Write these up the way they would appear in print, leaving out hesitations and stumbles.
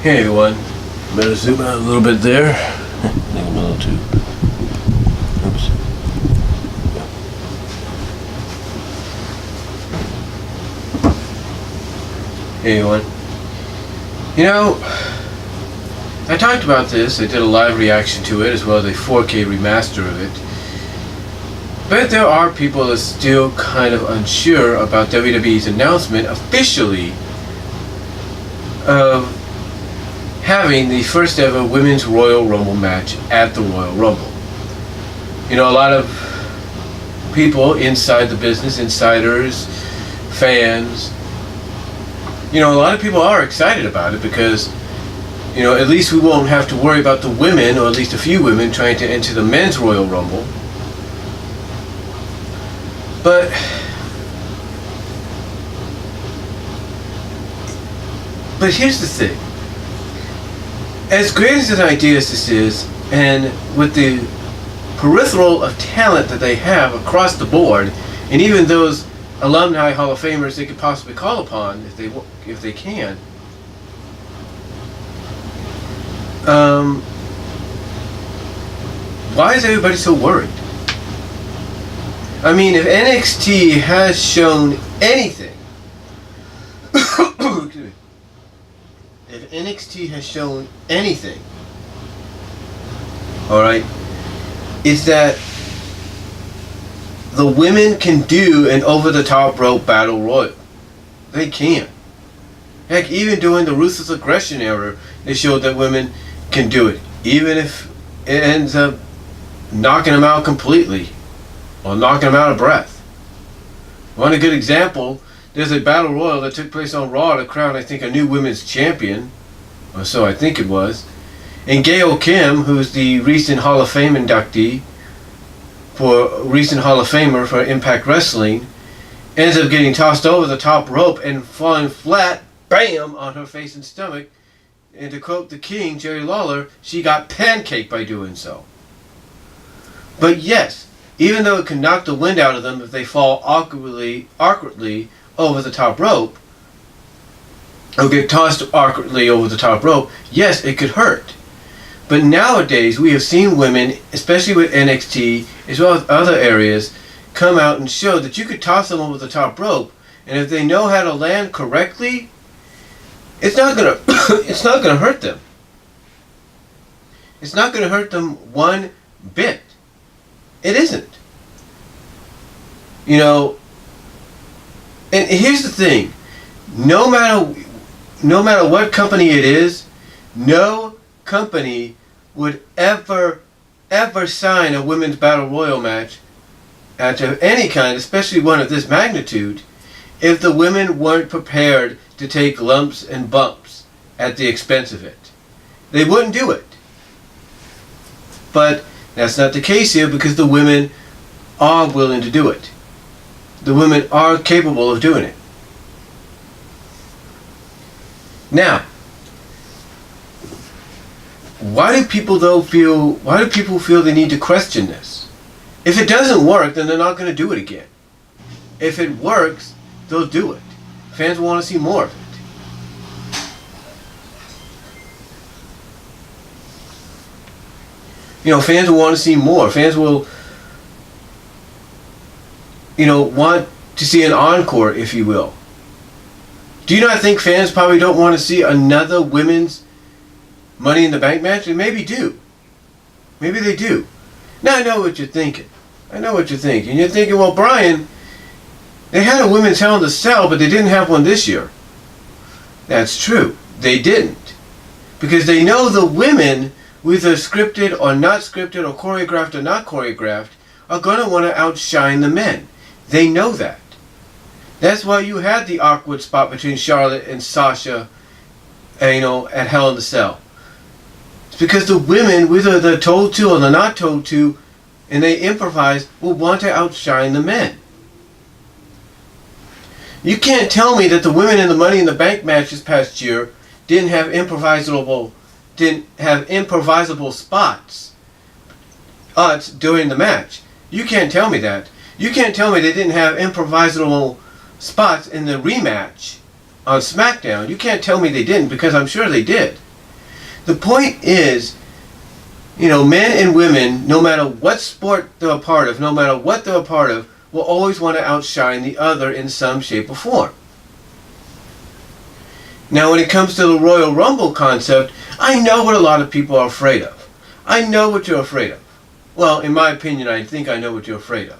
Hey everyone, better zoom out a little bit there. I think I'm a little too. Oops. Hey everyone. You know, I talked about this. I did a live reaction to it as well as a 4K remaster of it. But there are people that are still kind of unsure about WWE's announcement officially of having the first ever Women's Royal Rumble match at the Royal Rumble. You know, a lot of people inside the business, insiders, fans, you know, a lot of people are excited about it because, you know, at least we won't have to worry about the women, or at least a few women, trying to enter the Men's Royal Rumble. But here's the thing. As great as an idea as this is, and with the peripheral of talent that they have across the board, and even those alumni Hall of Famers they could possibly call upon if they can, why is everybody so worried? I mean, if NXT has shown anything, if NXT has shown anything, alright, it's that the women can do an over-the-top rope battle royal. They can. Heck, even during the Ruthless Aggression era, they showed that women can do it, even if it ends up knocking them out completely, or knocking them out of breath. One good example, there's a battle royal that took place on Raw to crown, I think, a new women's champion, or so I think it was. And Gail Kim, who's the recent Hall of Fame inductee, recent Hall of Famer for Impact Wrestling, ends up getting tossed over the top rope and falling flat, bam, on her face and stomach. And to quote the King, Jerry Lawler, she got pancaked by doing so. But yes, even though it can knock the wind out of them if they fall awkwardly over the top rope, or get tossed awkwardly over the top rope, yes, it could hurt. But nowadays, we have seen women, especially with NXT, as well as other areas, come out and show that you could toss them over the top rope, and if they know how to land correctly, it's not gonna it's not gonna hurt them. It's not gonna hurt them one bit. It isn't. You know, and here's the thing. No matter what company it is, no company would ever sign a women's battle royal match of any kind, especially one of this magnitude, if the women weren't prepared to take lumps and bumps at the expense of it. They wouldn't do it. But that's not the case here, because the women are willing to do it. The women are capable of doing it. Now, why do people feel they need to question this? If it doesn't work, then they're not going to do it again. If it works, they'll do it. Fans will want to see more of it. You know, fans will want to see more. Fans will, you know, want to see an encore, if you will. Do you not think fans probably don't want to see another women's Money in the Bank match? They maybe do. Maybe they do. Now I know what you're thinking. And you're thinking, well, Brian, they had a women's Hell in a Cell, but they didn't have one this year. That's true. They didn't. Because they know the women, whether scripted or not scripted, or choreographed or not choreographed, are going to want to outshine the men. They know that. That's why you had the awkward spot between Charlotte and Sasha, you know, at Hell in a Cell. It's because the women, whether they're told to or they're not told to, and they improvise, will want to outshine the men. You can't tell me that the women in the Money in the Bank match this past year didn't have improvisable spots during the match. You can't tell me that. You can't tell me they didn't have improvisable spots in the rematch on SmackDown. You can't tell me they didn't, because I'm sure they did. The point is, men and women, no matter what sport they're a part of, no matter what they're a part of, will always want to outshine the other in some shape or form. Now, when it comes to the Royal Rumble concept, I know what a lot of people are afraid of. I know what you're afraid of. Well, in my opinion, I think I know what you're afraid of.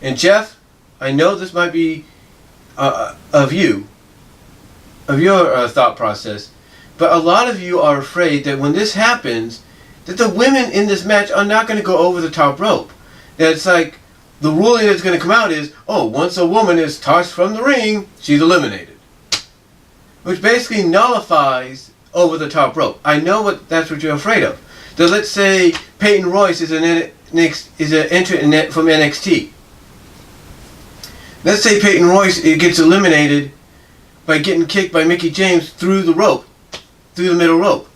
And Jeff, I know this might be of your thought process, but a lot of you are afraid that when this happens, that the women in this match are not going to go over the top rope. That it's like, the ruling that's going to come out is, once a woman is tossed from the ring, she's eliminated. Which basically nullifies over the top rope. I know that's what you're afraid of. So let's say Peyton Royce is an entrant from NXT. Let's say Peyton Royce gets eliminated by getting kicked by Mickie James through the middle rope.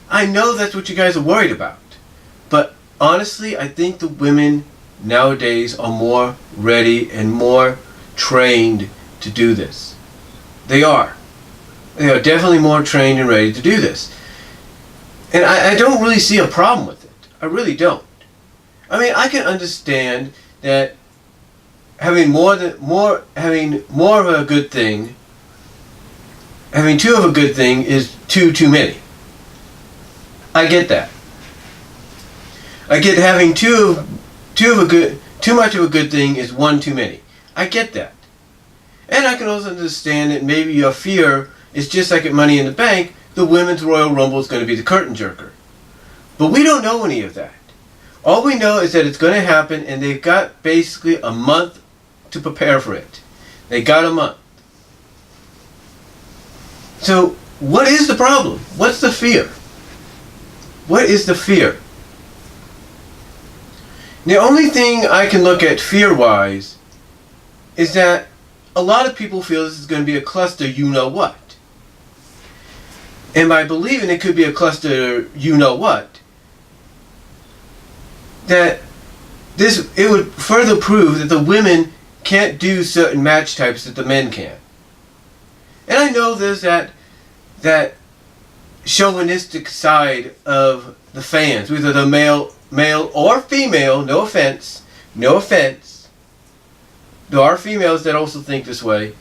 I know that's what you guys are worried about. But honestly, I think the women nowadays are more ready and more trained to do this. They are. They are definitely more trained and ready to do this. And I don't really see a problem with it. I really don't. I mean, I can understand that having more of a good thing, having two of a good thing is too many. I get that. I get having too much of a good thing is one too many. I get that. And I can also understand that maybe your fear is just like at Money in the Bank, the Women's Royal Rumble is going to be the curtain jerker. But we don't know any of that. All we know is that it's going to happen, and they've got basically a month to prepare for it. They got a month. So, what is the problem? What's the fear? What is the fear? The only thing I can look at fear-wise is that a lot of people feel this is going to be a cluster you-know-what. And by believing it could be a cluster you-know-what, that it would further prove that the women can't do certain match types that the men can. And I know there's that chauvinistic side of the fans, whether they're male or female, no offense. There are females that also think this way.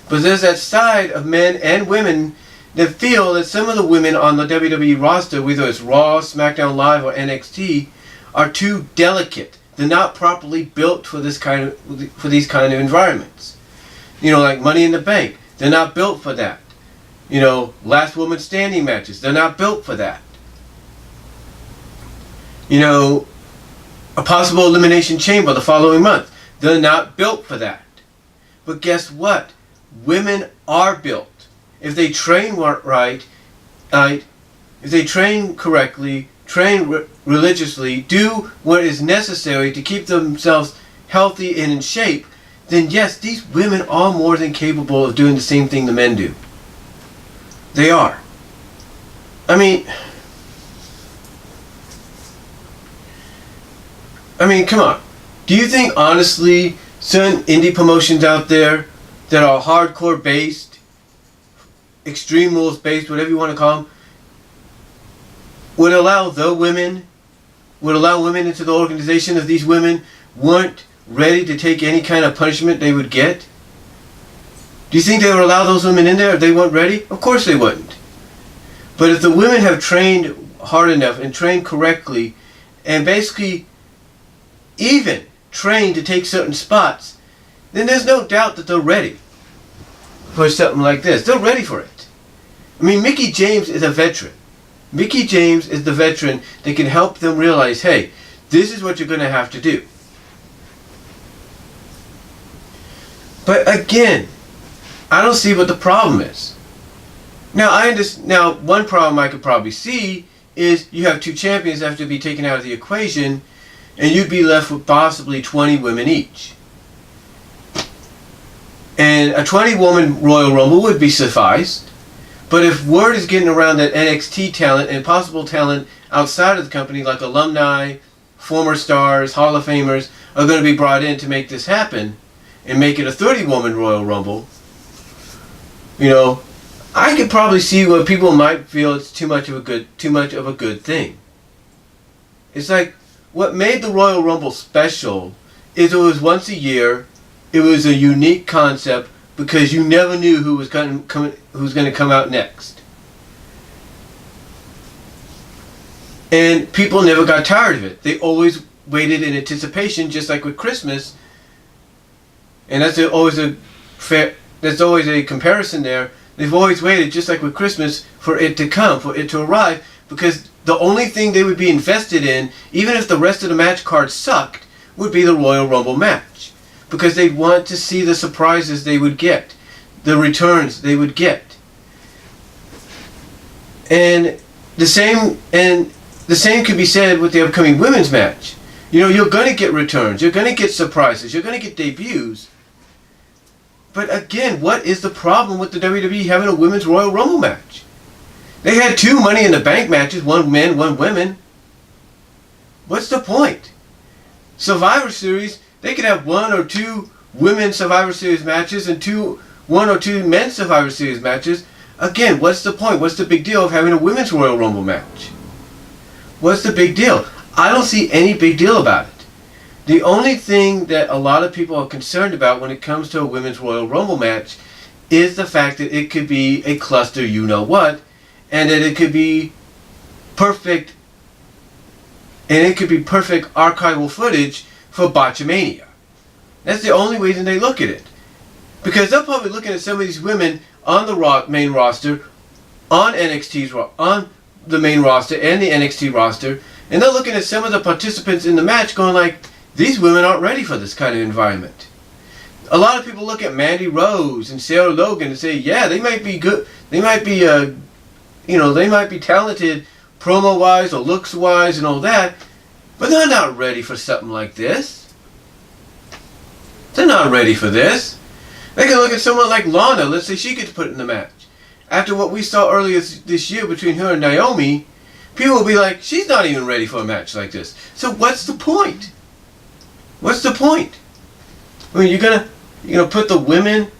But there's that side of men and women that feel that some of the women on the WWE roster, whether it's Raw, SmackDown Live, or NXT, are too delicate. They're not properly built for these kind of environments. Like Money in the Bank, they're not built for that. Last woman standing matches, they're not built for that. A possible elimination chamber the following month, they're not built for that. But guess what? Women are built. If they train right, if they train correctly, train religiously, do what is necessary to keep themselves healthy and in shape, then yes, these women are more than capable of doing the same thing the men do. They are. I mean, come on. Do you think, honestly, certain indie promotions out there that are hardcore based, extreme rules based, whatever you want to call them, would allow women into the organization if these women weren't ready to take any kind of punishment they would get? Do you think they would allow those women in there if they weren't ready? Of course they wouldn't. But if the women have trained hard enough and trained correctly and basically even trained to take certain spots, then there's no doubt that they're ready for something like this. They're ready for it. Mickie James is a veteran. Mickie James is the veteran that can help them realize, hey, this is what you're going to have to do. But again, I don't see what the problem is. Now, one problem I could probably see is you have two champions that have to be taken out of the equation, and you'd be left with possibly 20 women each. And a 20-woman Royal Rumble would be sufficed. But if word is getting around that NXT talent and possible talent outside of the company, like alumni, former stars, Hall of Famers, are going to be brought in to make this happen and make it a 30-woman Royal Rumble, I could probably see where people might feel it's too much of a good thing. It's like what made the Royal Rumble special is it was once a year. It was a unique concept because you never knew who was going to come out next. And people never got tired of it. They always waited in anticipation, just like with Christmas. And that's always a comparison there. They've always waited, just like with Christmas, for it to come, for it to arrive, because the only thing they would be invested in, even if the rest of the match cards sucked, would be the Royal Rumble match. Because they'd want to see the surprises they would get, the returns they would get. And the same could be said with the upcoming women's match. You know, you're going to get returns, you're going to get surprises, you're going to get debuts. But again, what is the problem with the WWE having a women's Royal Rumble match? They had 2 Money in the Bank matches, 1 men, 1 women. What's the point? Survivor Series, they could have 1 or 2 women's Survivor Series matches and 1 or 2 men's Survivor Series matches. Again, what's the point? What's the big deal of having a women's Royal Rumble match? What's the big deal? I don't see any big deal about it. The only thing that a lot of people are concerned about when it comes to a women's Royal Rumble match is the fact that it could be a cluster you-know-what, and that it could be perfect, and it could be perfect archival footage for Botchamania. That's the only reason they look at it. Because they're probably looking at some of these women on the main roster, on the main roster and the NXT roster, and they're looking at some of the participants in the match going like, these women aren't ready for this kind of environment. A lot of people look at Mandy Rose and Sarah Logan and say, yeah, they might be good. They might be, they might be talented promo-wise or looks-wise and all that, but they're not ready for something like this. They're not ready for this. They can look at someone like Lana. Let's say she gets put in the match. After what we saw earlier this year between her and Naomi, people will be like, she's not even ready for a match like this. So what's the point? What's the point? I mean, you're gonna put the women,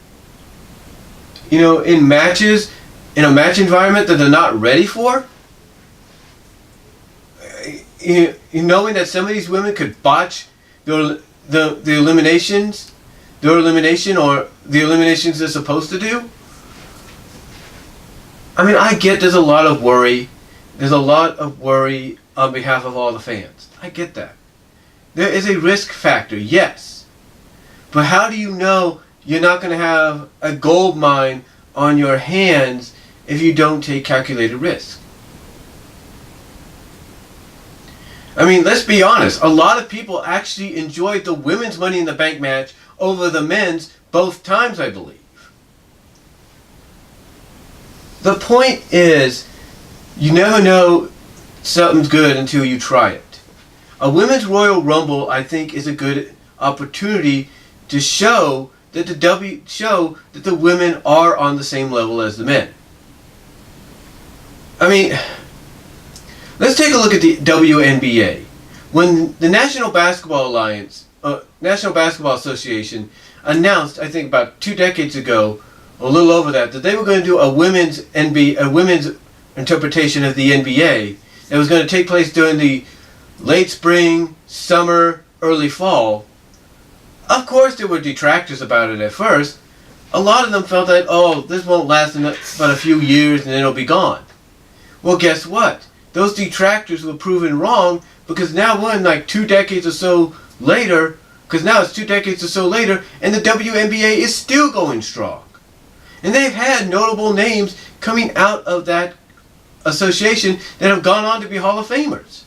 in matches, in a match environment that they're not ready for? Knowing that some of these women could botch the eliminations, their elimination or the eliminations they're supposed to do? I mean, I get there's a lot of worry. There's a lot of worry on behalf of all the fans. I get that. There is a risk factor, yes. But how do you know you're not going to have a gold mine on your hands if you don't take calculated risk? I mean, let's be honest. A lot of people actually enjoyed the women's Money in the Bank match over the men's both times, I believe. The point is, you never know something's good until you try it. A women's Royal Rumble, I think, is a good opportunity to show that the women are on the same level as the men. I mean, let's take a look at the WNBA. When the National Basketball Association announced, I think about 2 decades ago, or a little over that they were going to do a women's interpretation of the NBA. It was going to take place during the late spring, summer, early fall. Of course there were detractors about it at first. A lot of them felt that, this won't last but a few years and then it'll be gone. Well, guess what? Those detractors were proven wrong, because now we're in like 2 decades or so later, and the WNBA is still going strong. And they've had notable names coming out of that association that have gone on to be Hall of Famers.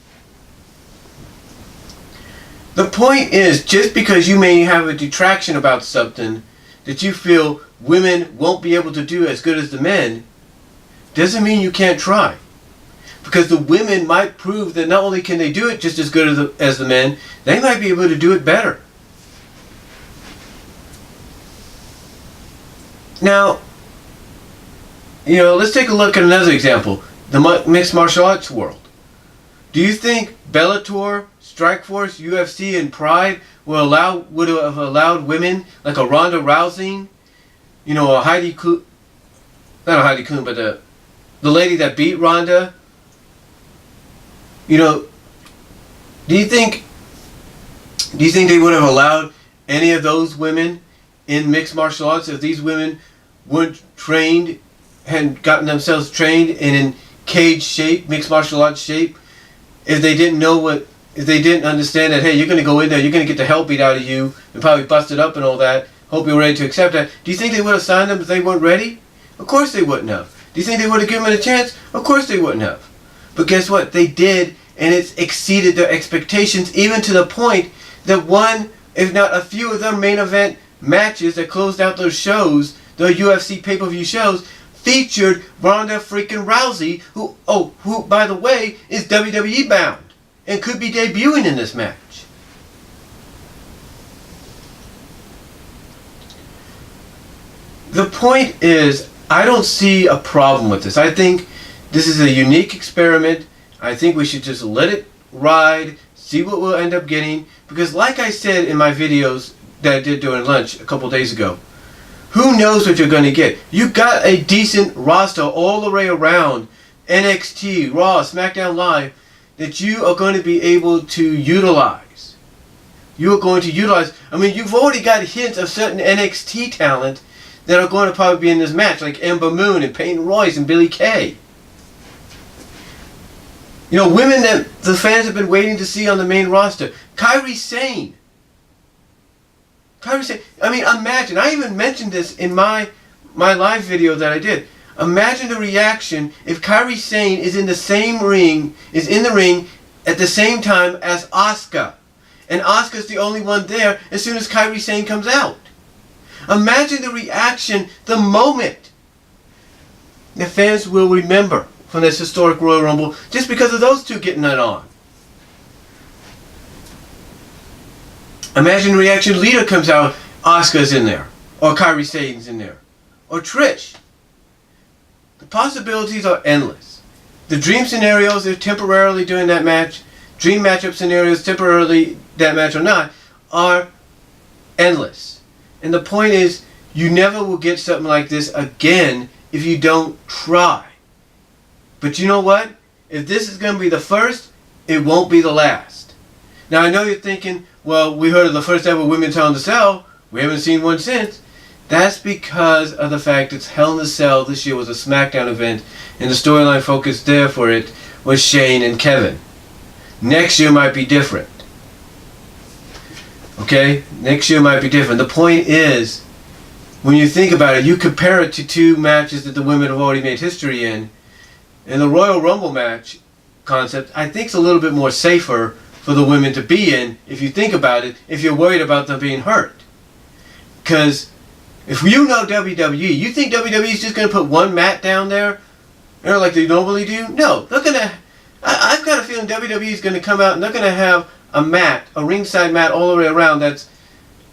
The point is, just because you may have a detraction about something that you feel women won't be able to do as good as the men, doesn't mean you can't try. Because the women might prove that not only can they do it just as good as the men, they might be able to do it better. Now, let's take a look at another example. The mixed martial arts world. Do you think Bellator, Strikeforce, UFC, and Pride would have allowed women like a Ronda Rousey, a Heidi not Heidi Klum, but the lady that beat Ronda. You know, do you think they would have allowed any of those women in mixed martial arts if these women weren't trained, had gotten themselves trained in cage shape, mixed martial arts shape? If they didn't know if they didn't understand that, hey, you're going to go in there, you're going to get the hell beat out of you and probably busted up and all that, hope you're ready to accept that. Do you think they would have signed them if they weren't ready? Of course they wouldn't have. Do you think they would have given them a chance? Of course they wouldn't have. But guess what? They did, and it's exceeded their expectations, even to the point that one, if not a few of their main event matches that closed out those shows, the UFC pay-per-view shows, featured Ronda freaking Rousey, who by the way is WWE bound and could be debuting in this match. The point is, I don't see a problem with this. I think this is a unique experiment. I think we should just let it ride, see what we'll end up getting, because like I said in my videos that I did during lunch a couple days ago, who knows what you're going to get? You got a decent roster all the way around, NXT, Raw, SmackDown Live, that you are going to be able to utilize. You are going to utilize, I mean, you've already got hints of certain NXT talent that are going to probably be in this match, like Ember Moon and Peyton Royce and Billie Kay. You know, women that the fans have been waiting to see on the main roster. Kairi Sane. I mean, imagine, I even mentioned this in my live video that I did. Imagine the reaction if Kairi Sane is in the ring at the same time as Asuka. And Asuka's the only one there as soon as Kairi Sane comes out. Imagine the reaction the moment the fans will remember from this historic Royal Rumble just because of those two getting it on. Imagine the reaction Lita comes out, Asuka's in there, or Kairi Sane's in there, or Trish. The possibilities are endless. The dream scenarios, if temporarily during that match, dream matchup scenarios, temporarily that match or not, are endless. And the point is, you never will get something like this again if you don't try. But you know what? If this is going to be the first, it won't be the last. Now I know you're thinking, well, we heard of the first ever Women's Hell in a Cell. We haven't seen one since. That's because of the fact that Hell in a Cell this year was a SmackDown event, and the storyline focus there for it was Shane and Kevin. Next year might be different. Okay? Next year might be different. The point is, when you think about it, you compare it to two matches that the women have already made history in. And the Royal Rumble match concept, I think, is a little bit more safer for the women to be in, if you think about it, if you're worried about them being hurt. Because if you know WWE, you think WWE is just going to put one mat down there, you know, like they normally do? No, they're going to, I've got a feeling WWE is going to come out and they're going to have a mat, a ringside mat all the way around that's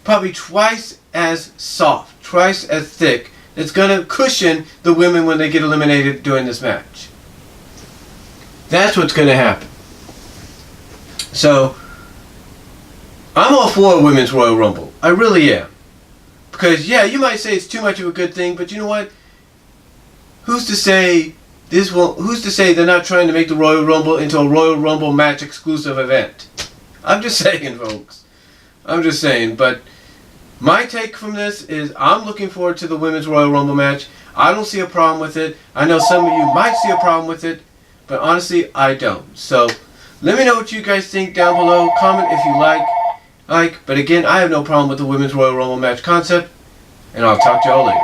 probably twice as soft, twice as thick, that's going to cushion the women when they get eliminated during this match. That's what's going to happen. So, I'm all for a Women's Royal Rumble. I really am. Because, yeah, you might say it's too much of a good thing, but you know what? Who's to say they're not trying to make the Royal Rumble into a Royal Rumble match exclusive event? I'm just saying, folks. I'm just saying. But my take from this is I'm looking forward to the Women's Royal Rumble match. I don't see a problem with it. I know some of you might see a problem with it, but honestly, I don't. So, let me know what you guys think down below. Comment if you like. But again, I have no problem with the Women's Royal Rumble match concept. And I'll talk to y'all later.